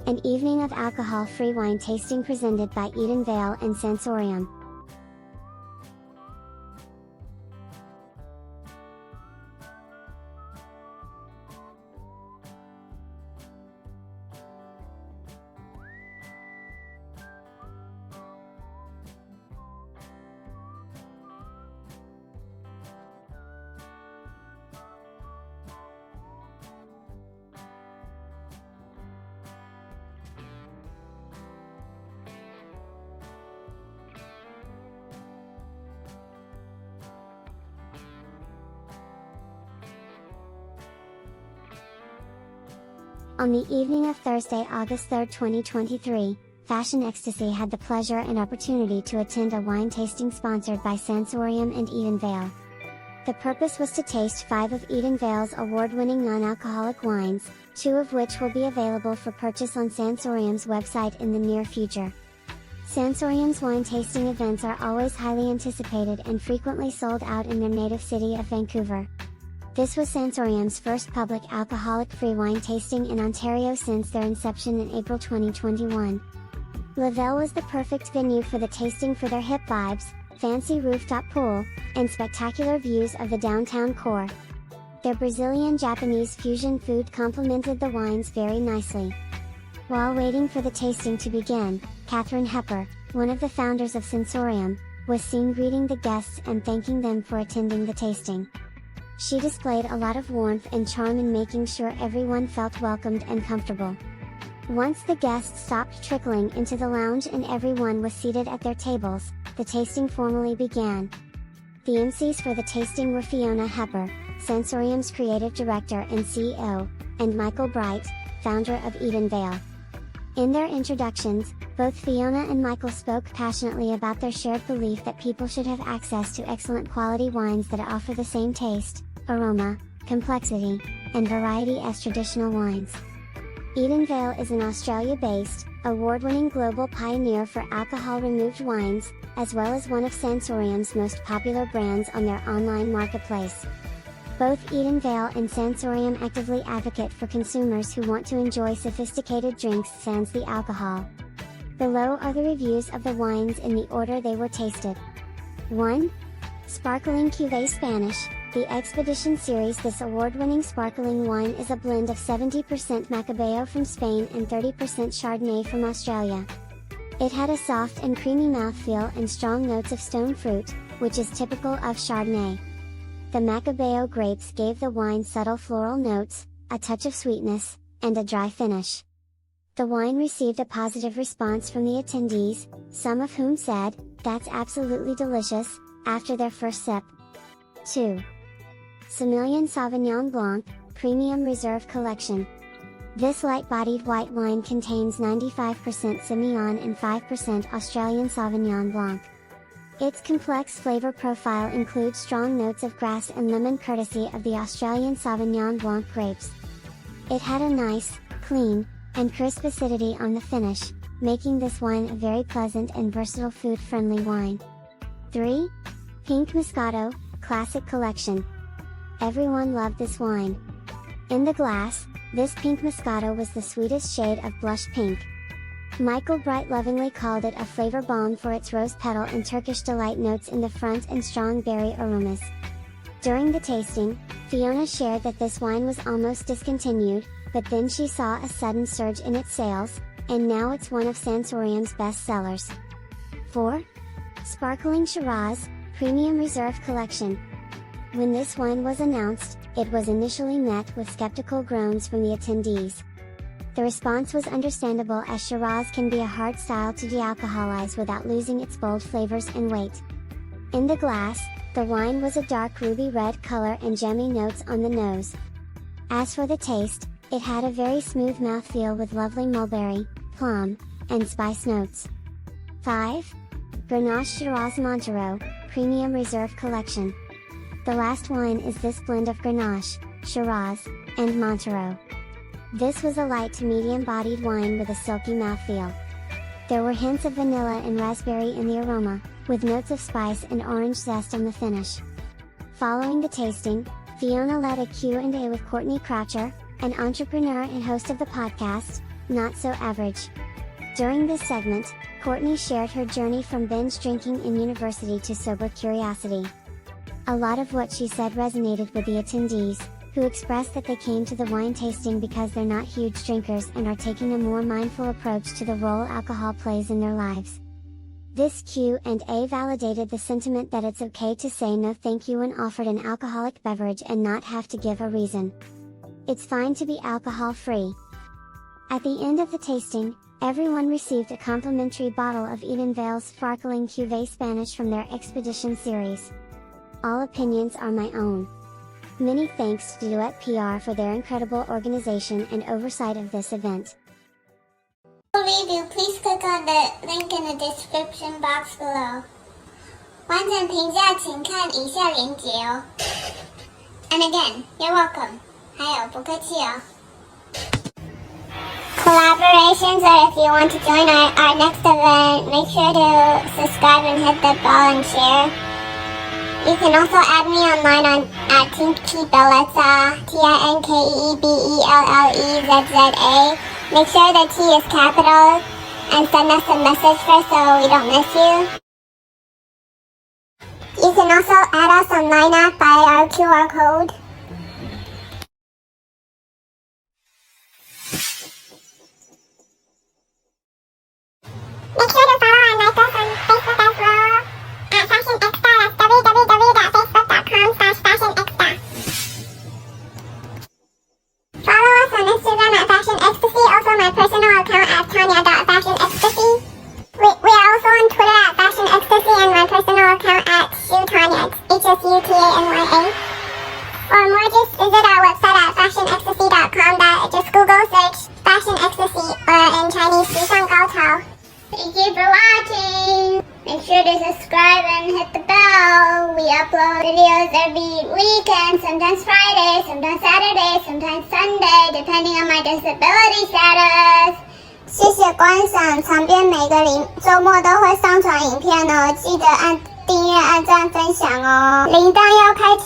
an evening of alcohol-free wine tasting presented by Edenvale and Sansorium. On the evening of Thursday, August 3, 2023, Fashion Ecstasy had the pleasure and opportunity to attend a wine tasting sponsored by Sansorium and Edenvale. The purpose was to taste 5 of Edenvale's award-winning non-alcoholic wines, 2 of which will be available for purchase on Sansorium's website in the near future. Sansorium's wine tasting events are always highly anticipated and frequently sold out in their native city of Vancouver. This was Sansorium's first public alcoholic-free wine tasting in Ontario since their inception in April 2021. Lavelle was the perfect venue for the tasting for their hip vibes, fancy rooftop pool, and spectacular views of the downtown core. Their Brazilian-Japanese fusion food complemented the wines very nicely. While waiting for the tasting to begin, Catherine Hepper, one of the founders of Sansorium, was seen greeting the guests and thanking them for attending the tasting. She displayed a lot of warmth and charm in making sure everyone felt welcomed and comfortable. Once the guests stopped trickling into the lounge and everyone was seated at their tables, the tasting formally began. The MCs for the tasting were Fiona Hepper, Sansorium's creative director and CEO, and Michael Bright, founder of Edenvale. In their introductions, both Fiona and Michael spoke passionately about their shared belief that people should have access to excellent quality wines that offer the same taste, aroma, complexity, and variety as traditional wines. Edenvale is an Australia-based, award-winning global pioneer for alcohol-removed wines, as well as one of Sansorium's most popular brands on their online marketplace. Both Edenvale and Sansorium actively advocate for consumers who want to enjoy sophisticated drinks sans the alcohol. Below are the reviews of the wines in the order they were tasted. 1. Sparkling Cuvée Spanish. The Expedition Series. This award-winning sparkling wine is a blend of 70% Macabeo from Spain and 30% Chardonnay from Australia. It had a soft and creamy mouthfeel and strong notes of stone fruit, which is typical of Chardonnay. The Macabeo grapes gave the wine subtle floral notes, a touch of sweetness, and a dry finish. The wine received a positive response from the attendees, some of whom said, "That's absolutely delicious," after their first sip. 2. Semillon Sauvignon Blanc, Premium Reserve Collection. This light-bodied white wine contains 95% Semillon and 5% Australian Sauvignon Blanc. Its complex flavor profile includes strong notes of grass and lemon courtesy of the Australian Sauvignon Blanc grapes. It had a nice, clean, and crisp acidity on the finish, making this wine a very pleasant and versatile food-friendly wine. 3. Pink Moscato, Classic Collection. Everyone loved this wine. In the glass, this pink Moscato was the sweetest shade of blush pink. Michael Bright lovingly called it a flavor bomb for its rose petal and Turkish delight notes in the front and strong berry aromas. During the tasting, Fiona shared that this wine was almost discontinued, but then she saw a sudden surge in its sales, and now it's one of Sansorium's best sellers. 4. Sparkling Shiraz, Premium Reserve Collection. When this wine was announced, it was initially met with skeptical groans from the attendees. The response was understandable as Shiraz can be a hard style to de-alcoholize without losing its bold flavors and weight. In the glass, the wine was a dark ruby red color and gemmy notes on the nose. As for the taste, it had a very smooth mouthfeel with lovely mulberry, plum, and spice notes. 5. Grenache Shiraz Montereau, Premium Reserve Collection. The last wine is this blend of Grenache, Shiraz, and Montereau. This was a light to medium-bodied wine with a silky mouthfeel. There were hints of vanilla and raspberry in the aroma, with notes of spice and orange zest on the finish. Following the tasting, Fiona led a Q&A with Courtney Croucher, an entrepreneur and host of the podcast, not so average. During this segment, Courtney shared her journey from binge drinking in university to sober curiosity. A lot of what she said resonated with the attendees, who expressed that they came to the wine tasting because they're not huge drinkers and are taking a more mindful approach to the role alcohol plays in their lives. This Q&A validated the sentiment that it's okay to say no thank you when offered an alcoholic beverage and not have to give a reason. It's fine to be alcohol-free. At the end of the tasting, everyone received a complimentary bottle of Edenvale's sparkling Cuvée Spanish from their Expedition series. All opinions are my own. Many thanks to Duet PR for their incredible organization and oversight of this event. Review, please click on the link in the description box below. 完整评价请看以下连结哦。And again, you're welcome. 还有不客气哦。Collaborations, or if you want to join our next event, make sure to subscribe and hit the bell and share. You can also add me online at Tinkeebellezza, Tinkeebellezza. Make sure the T is capital and send us a message first so we don't miss you. You can also add us online app by our QR code. Make sure to follow and like us on Facebook as well at fashionecsta. That's www.facebook.com/fashionecsta. Follow us on Instagram at fashionecstasy, also my personal account at tanya.fashionecstasy. We are also on Twitter at fashionecstasy and my personal account at shutanya, HSUTANYA. For more, just visit our website at fashionecstasy.com. Just Google search Fashion Ecstasy or in Chinese 时尚高潮. Thank you for watching. Make sure to subscribe and hit the bell. We upload videos every weekend, sometimes Friday, sometimes Saturday, sometimes Sunday, depending on my disability status. 谢谢观赏，长边每个周末都会上传影片哦，记得按订阅、按赞、分享哦，铃铛要开启。